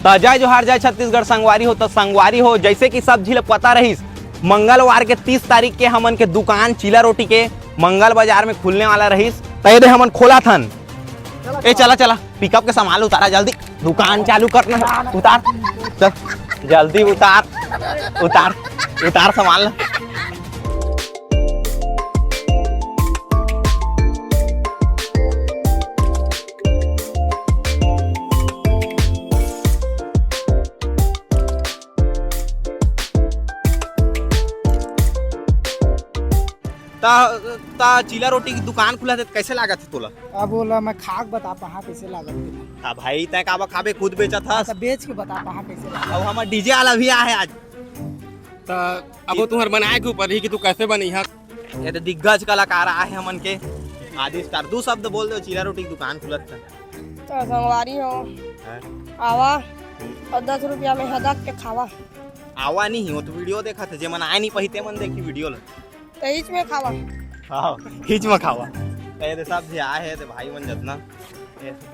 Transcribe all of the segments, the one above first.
तो जय जोहार जय छत्तीसगढ़ संगवारी हो। तो संगवारी हो जैसे कि सब झील पता रहीस, मंगलवार के 30 तारीख के हमन के दुकान चीला रोटी के मंगल बाजार में खुलने वाला रहीस। तय दे हमन खोला थन। ए चला चला पिकअप के सामान उतारा जल्दी, दुकान चालू करना। उतार चल जल्दी उतार उतार उतार सामान ला। ता चीला रोटी की दुकान खुला थे कैसे लागत है तोला? अब बोला मैं खाक बता पहा कैसे लागत है। ता भाई तय काबा खाबे खुद बेचा था तो बेच के बता पहा कैसे लागत। अब हमार डीजे वाला भी आया है आज। तो अब तुम्हारे बनाए के ऊपर ही कि तू कैसे बनी है। ये तो दिग्गज कलाकार आए हमन के आदि स्टार। दो शब्द बोल दो चीला रोटी की दुकान खुलत था। तो संगवारी हो आवा और 10 रुपया में हदक के खावा। आवा नहीं हो तो वीडियो देखा था जे मन आए नहीं पहिते मन देखी वीडियो ला। तो इच में खावा। हाँ खींच में खावा। ये सब जे आए है तो भाई मन जतना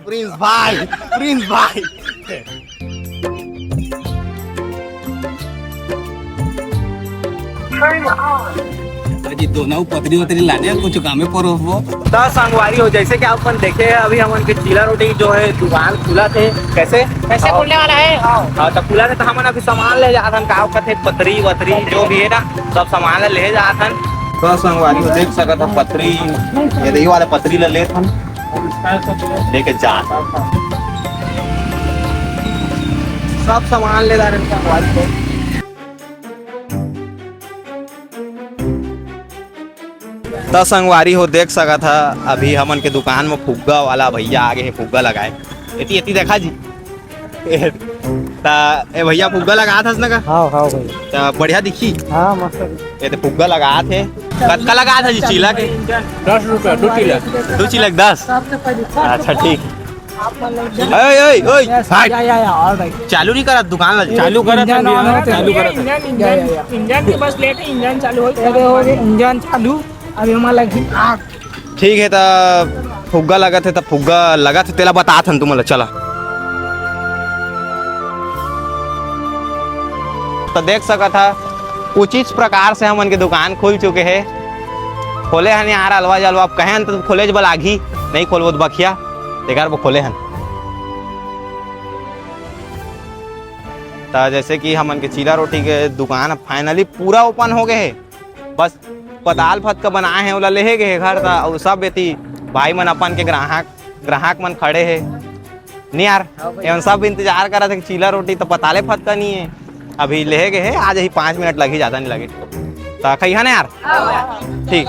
प्रिंस भाई प्रिंस भाई। अजी दोनों पतरी वतरी लाने कुछ कामे पर हो। तो संगवारी हो जैसे कि अपन देखे हैं अभी हमन के चीला रोटी जो है दुकान खुला थे। कैसे कैसे खुलने वाला है? हाँ तो खुला थे तो हमन अभी सामान ले जाथन का कथे पतरी वतरी जो भी है ना सब सामान ले जाथन। तो संगवारी हो देख सकत है पतरी ये दही वाले पतरी ले लेथन लेके जा सब सामान ले जा रहे संगवारी को। तो संगवारी हो देख सका था अभी हमन के दुकान में फुग्गा वाला भैया आगे है फुग्गा लगाए। इतनी इतनी देखा जी ए भैया फुग्गा लगा था ना का? हाँ हाँ भाई तो बढ़िया दिखी। हाँ मस्त ये तो फुग्गा लगा थे कतका लगा था जी चीला के? 10 रुपया 2 चीला 2 चीला 10। अच्छा ठीक। ओए ओए ओए चालू नहीं करा दुकान ला? चालू करा चालू करा इंजन के बस लेके इंजन चालू हो इंजन चालू अभी हमारा आग। ठीक है तो फुग्गा लगा थे तो फुग्गा लगा थे तेला बता था तुम चला। तो देख सका था कुछ इस प्रकार से हमन के दुकान खुल चुके हैं। खोले हन यार अलवा जलवा अब कहें तो खोले जब आगी नहीं खोलबो तो बखिया बेकार वो खोले हन। तो जैसे कि हमन के चीला रोटी के दुकान फाइनली पूरा ओपन हो गए है। बस पताल फत का बनाए हैं ओला ले गए घर था और सब बेती भाई मन अपन के ग्राहक मन खड़े है नहीं यार एवं सब इंतजार कर रहे थे चीला रोटी तो पताले फत का नहीं है अभी ले गए है। आज ही 5 मिनट लगी ज़्यादा नहीं लगे तो खई है ना यार ठीक।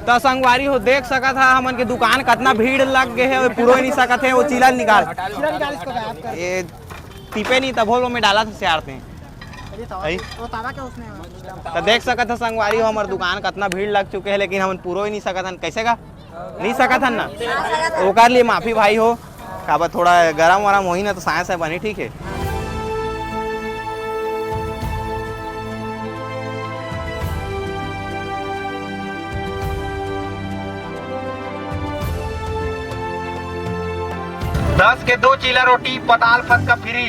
तो संगवारी हो देख सका था हमन के दुकान कितना भीड़ लग गए है पूरा ही नहीं सकत है। वो चीला निकाल ये टिपे नहीं तब में डाला था सियार थे। तो देख सका था संगवारी हो हमारे दुकान कितना भीड़ लग चुके हैं लेकिन हम पूरा ही नहीं सकत हन। कैसे का नहीं सकत हन ना वो कर लिए माफी भाई हो काबा थोड़ा गरम वरम हो ही ना तो साय बनी ठीक है। दस के 2 चीला रोटी पताल फत का फ्री।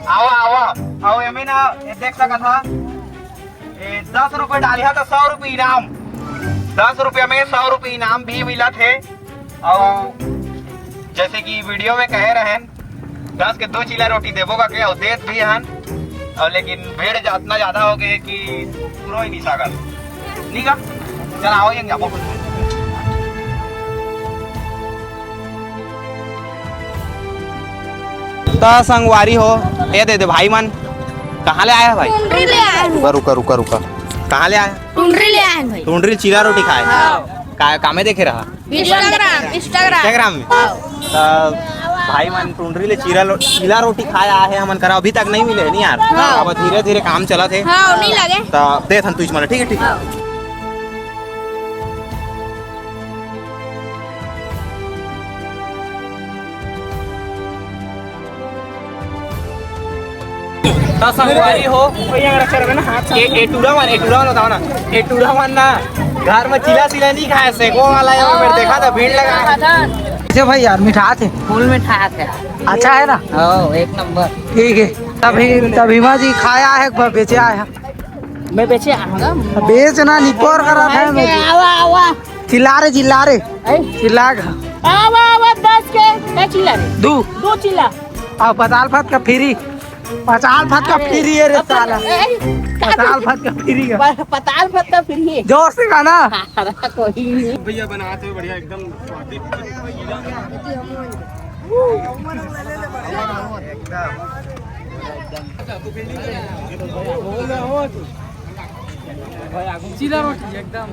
आवा आवा आओ एमे ना देख सका था 10 रुपए डाली तो 100 रुपये इनाम। 10 रुपये में 100 रुपये इनाम भी मिला थे। और जैसे कि वीडियो में कह रहे हैं 10 के 2 चीला रोटी देवो का क्या देत भी हन और लेकिन भीड़ इतना ज्यादा हो गए कि पूरा ही नहीं सकल नहीं का। चल आओ ये तो संगवारी हो ये दे भाई मन कहाँ ले आया भाई? रुका रुका रुका कहाँ ले आया? टुंडरी ले आए भाई। टुंडरी चीला रोटी खाए कामे देखे रहा इंस्टाग्राम में भाई मन टुंडरी ले चीला रोटी खाया है हमन करा अभी तक नहीं मिले नहीं यार। हाँ। अब धीरे धीरे काम चला थे हाँ नहीं लगे तो दे थन तुझ मन ठीक है ठीक है। तो संगवारी हो भैया रखे रहे ना हाथ एटूरा वन बताओ ना एटूरा वन ना घर में चिला सिला नहीं खाए सेको वाला है मैंने देखा था भीड़ लगा अच्छा भाई यार मिठा थे फूल में ठा थे अच्छा है ना ओ एक नंबर। ठीक है तभी माँ जी खाया है बेचे आया मैं बेचे आऊंगा बेचना निकोर करा था मैं आवा आवा चिल्ला रे चिल्ला आवा आवा 10 के क्या चिल्ला रे दो चिल्ला और पताल फत का फ्री पताल फत का फ्री है रे साला पताल फत का फ्री का पताल पत्ता फिर ही जोर से गाना कोई नहीं भैया बनाते बढ़िया एकदम चिल्ला रोटी एकदम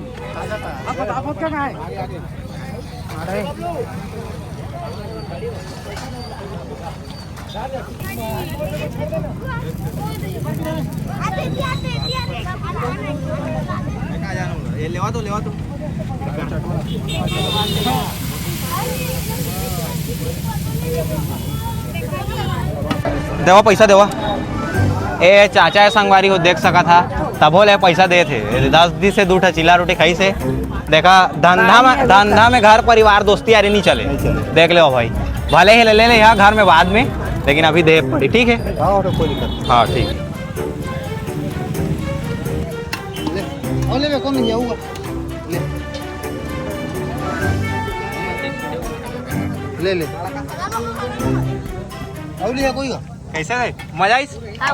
आपत का है अरे ये लेवा तो देवा पैसा देवा ए चाचा संगवारी को देख सका था तब ले पैसा दे थे 10 दिन से 2 चिल्ला रोटी खाई से देखा धंधा में घर परिवार दोस्ती यारी नहीं चले देख ले भाई भले ही ले यहाँ घर में बाद में लेकिन अभी दे पड़ी ठीक है। कोई दिक्कत हाँ ठीक है ले कोई कैसे है मजा आई हाँ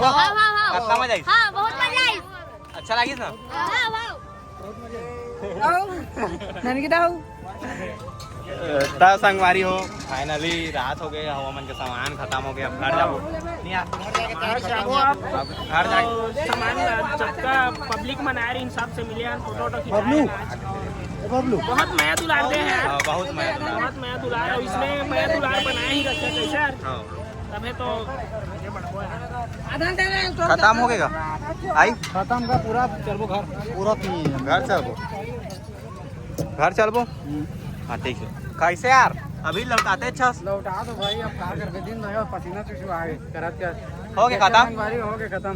कितना मजा आई बहुत मजा आई अच्छा लगी ना संगवारी हो फाइनली रात हो गई हवामान के सामान खत्म हो गया अब घर जाओ नहीं यार घर जाके सामान सबका पब्लिक मना रही हिसाब से मिले फोटो बहुत माया दुलारते हैं यार बहुत मैं बहुत माया दुलार और इसमें माया दुलार बनाए ही रखे कैसे यार तभी तो खत्म हो गएगा आई खत्म का पूरा चलबो घर पूरा घर चलबो हाँ ठीक है कैसे यार अभी लौटाते अच्छा लौटा दो भाई अब क्या करके दिन भर पसीना चुचवाए करत क्या हो गया खत्म हो गया खत्म।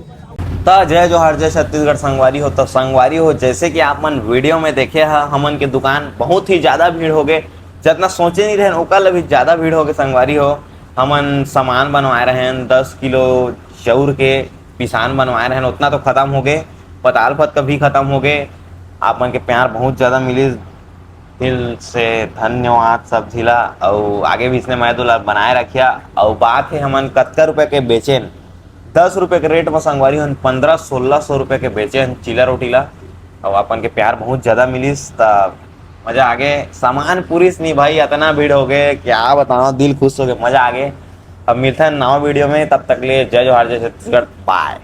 तो जय जोहार जय छत्तीसगढ़ संगवारी हो तो संगवारी हो जैसे कि आप मन वीडियो में देखे है हमन के दुकान बहुत ही ज़्यादा भीड़ हो गए जितना सोचे नहीं रहे ओकर भी ज़्यादा भीड़ हो गए संगवारी हो हमन सामान बनवाए रहे 10 किलो चाउर के पिसान बनवाए रहे उतना तो ख़त्म हो गए पताल फत का भी ख़त्म हो गए आप मन के प्यार बहुत ज़्यादा मिली दिल से धन्यवाद सब झिला और आगे भी इसने मैं दुला बनाए रखिया और बात है हमन कत्तर रुपये के बेचेन 10 रुपये के रेट में संगवारी हम 1500-1600 रुपये के बेचे चिला रोटीला और अपन के प्यार बहुत ज़्यादा मिलीस तब मज़ा आ गए सामान पूरीस नहीं भाई इतना भीड़ हो गए क्या बताओ दिल खुश हो गए मज़ा आ गए अब मिलता है नवा वीडियो में तब तक ले जय जोहार जय छत्तीसगढ़ बाय।